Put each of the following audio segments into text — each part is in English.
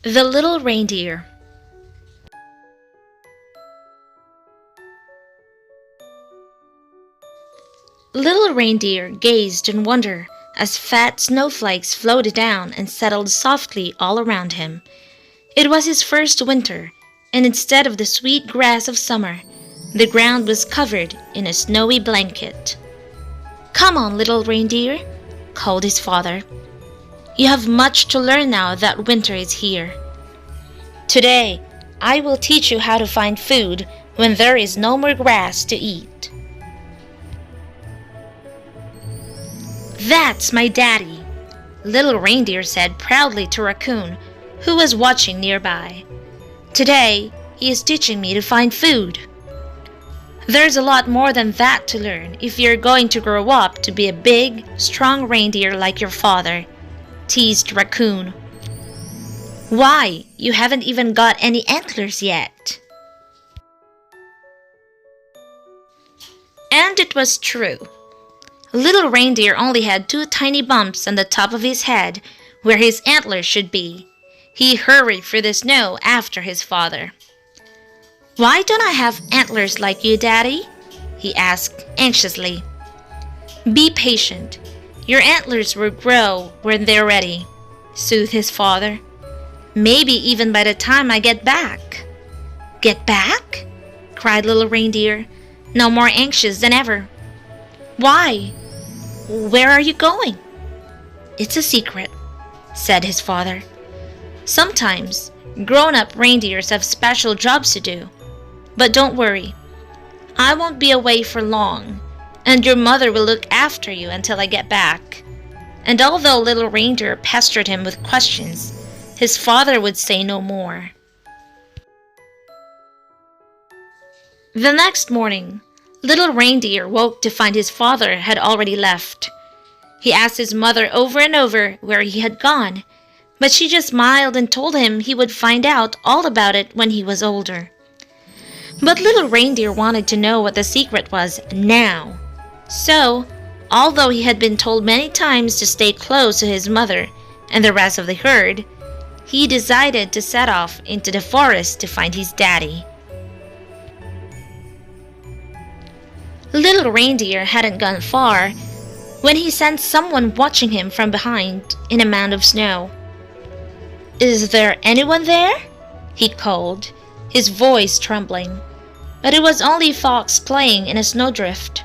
The Little Reindeer. Little Reindeer gazed in wonder as fat snowflakes floated down and settled softly all around him. It was his first winter, and instead of the sweet grass of summer, the ground was covered in a snowy blanket. "Come on, little reindeer," called his father. "You have much to learn now that winter is here. Today, I will teach you how to find food when there is no more grass to eat." "That's my daddy," Little Reindeer said proudly to Raccoon, who was watching nearby. "Today, he is teaching me to find food." "There's a lot more than that to learn if you're going to grow up to be a big, strong reindeer like your father," teased Raccoon. "Why, you haven't even got any antlers yet." And it was true. Little Reindeer only had 2 tiny bumps on the top of his head where his antlers should be. He hurried through the snow after his father. "Why don't I have antlers like you, Daddy?" he asked anxiously. "Be patient. Your antlers will grow when they're ready," soothed his father. "Maybe even by the time I get back." "Get back?" cried Little Reindeer, now more anxious than ever. "Why? Where are you going?" "It's a secret," said his father. "Sometimes grown-up reindeers have special jobs to do. But don't worry, I won't be away for long, and your mother will look after you until I get back." And although Little Reindeer pestered him with questions, his father would say no more. The next morning, Little Reindeer woke to find his father had already left. He asked his mother over and over where he had gone, but she just smiled and told him he would find out all about it when he was older. But Little Reindeer wanted to know what the secret was now. So, although he had been told many times to stay close to his mother and the rest of the herd, he decided to set off into the forest to find his daddy. Little Reindeer hadn't gone far when he sensed someone watching him from behind in a mound of snow. "Is there anyone there?" he called, his voice trembling. But it was only Fox playing in a snowdrift.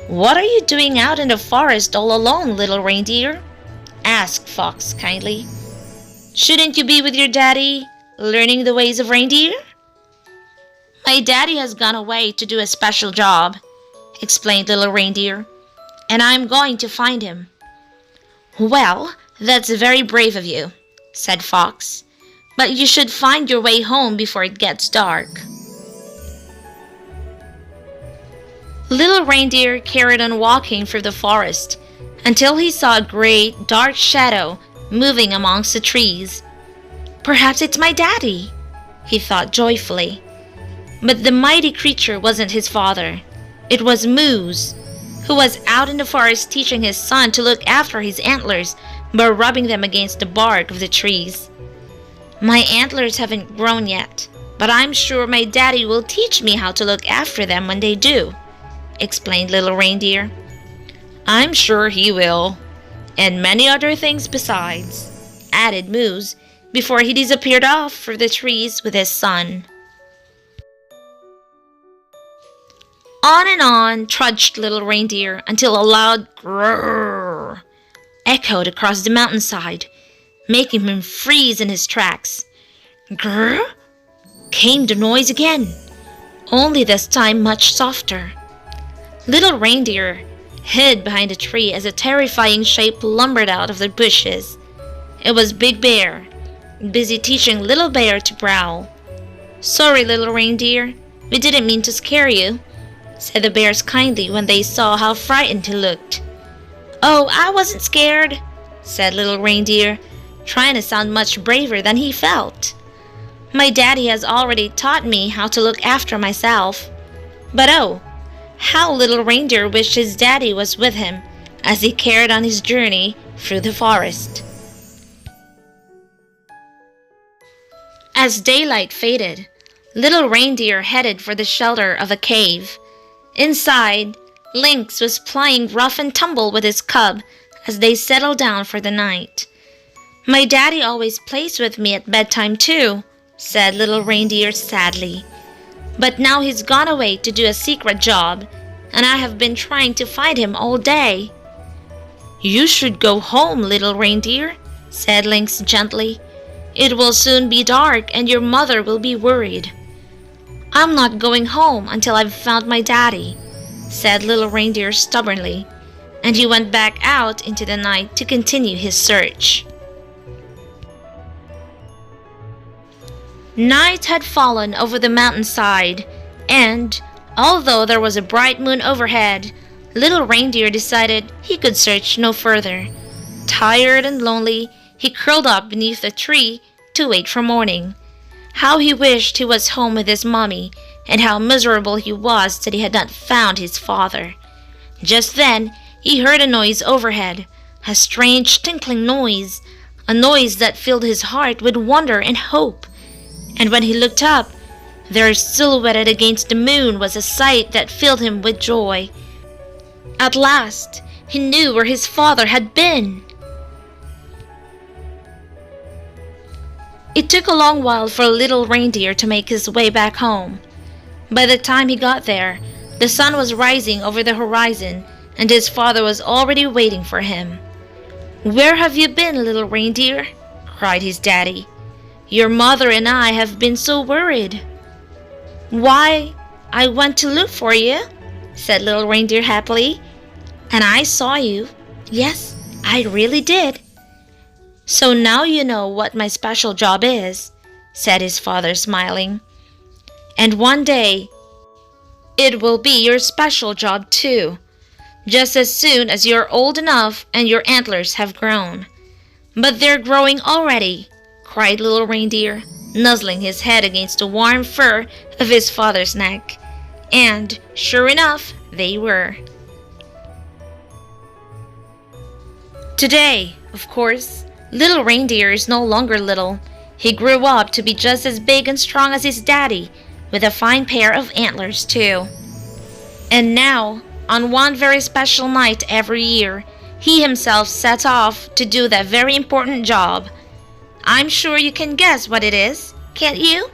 "What are you doing out in the forest all alone, Little Reindeer?" asked Fox kindly. "Shouldn't you be with your daddy, learning the ways of reindeer?" "My daddy has gone away to do a special job," explained Little Reindeer, "and I'm going to find him." "Well, that's very brave of you," said Fox, "but you should find your way home before it gets dark." Little Reindeer carried on walking through the forest until he saw a great, dark shadow moving amongst the trees. "Perhaps it's my daddy," he thought joyfully. But the mighty creature wasn't his father. It was Moose, who was out in the forest teaching his son to look after his antlers by rubbing them against the bark of the trees. "My antlers haven't grown yet, but I'm sure my daddy will teach me how to look after them when they do," explained Little Reindeer. "I'm sure he will, and many other things besides," added Moose before he disappeared off through the trees with his son. On and on trudged Little Reindeer until a loud grrr echoed across the mountainside, making him freeze in his tracks. Grrr! Came the noise again, only this time much softer. Little Reindeer hid behind a tree as a terrifying shape lumbered out of the bushes. It was Big Bear, busy teaching Little Bear to growl. "Sorry, Little Reindeer, we didn't mean to scare you," said the bears kindly when they saw how frightened he looked. "Oh, I wasn't scared," said Little Reindeer, trying to sound much braver than he felt. "My daddy has already taught me how to look after myself." But oh, how Little Reindeer wished his daddy was with him as he carried on his journey through the forest. As daylight faded, little Reindeer headed for the shelter of a cave. Inside, Lynx was playing rough and tumble with his cub as they settled down for the night. "My daddy always plays with me at bedtime too," said little Reindeer sadly. "But now he's gone away to do a secret job, and I have been trying to find him all day." "You should go home, little Reindeer," said Lynx gently. "It will soon be dark and your mother will be worried." "I'm not going home until I've found my daddy," said little Reindeer stubbornly, and he went back out into the night to continue his search. Night had fallen over the mountainside, and although there was a bright moon overhead, little Reindeer decided he could search no further. Tired and lonely, he curled up beneath a tree to wait for morning. How he wished he was home with his mommy, and how miserable he was that he had not found his father. Just then, he heard a noise overhead, a strange tinkling noise, a noise that filled his heart with wonder and hope. And when he looked up, there silhouetted against the moon was a sight that filled him with joy. At last, he knew where his father had been. It took a long while for little Reindeer to make his way back home. By the time he got there, the sun was rising over the horizon, and his father was already waiting for him. "Where have you been, little Reindeer?" cried his daddy. "Your mother and I have been so worried." "Why, I went to look for you," said little Reindeer happily. "And I saw you. Yes, I really did." "So now you know what my special job is," said his father, smiling. "And one day, it will be your special job too, just as soon as you're old enough and your antlers have grown." "But they're growing already," cried little Reindeer, nuzzling his head against the warm fur of his father's neck. And sure enough, they were. Today, of course, little Reindeer is no longer little. He grew up to be just as big and strong as his daddy, with a fine pair of antlers too. And now, on one very special night every year, he himself sets off to do that very important job. I'm sure you can guess what it is, can't you?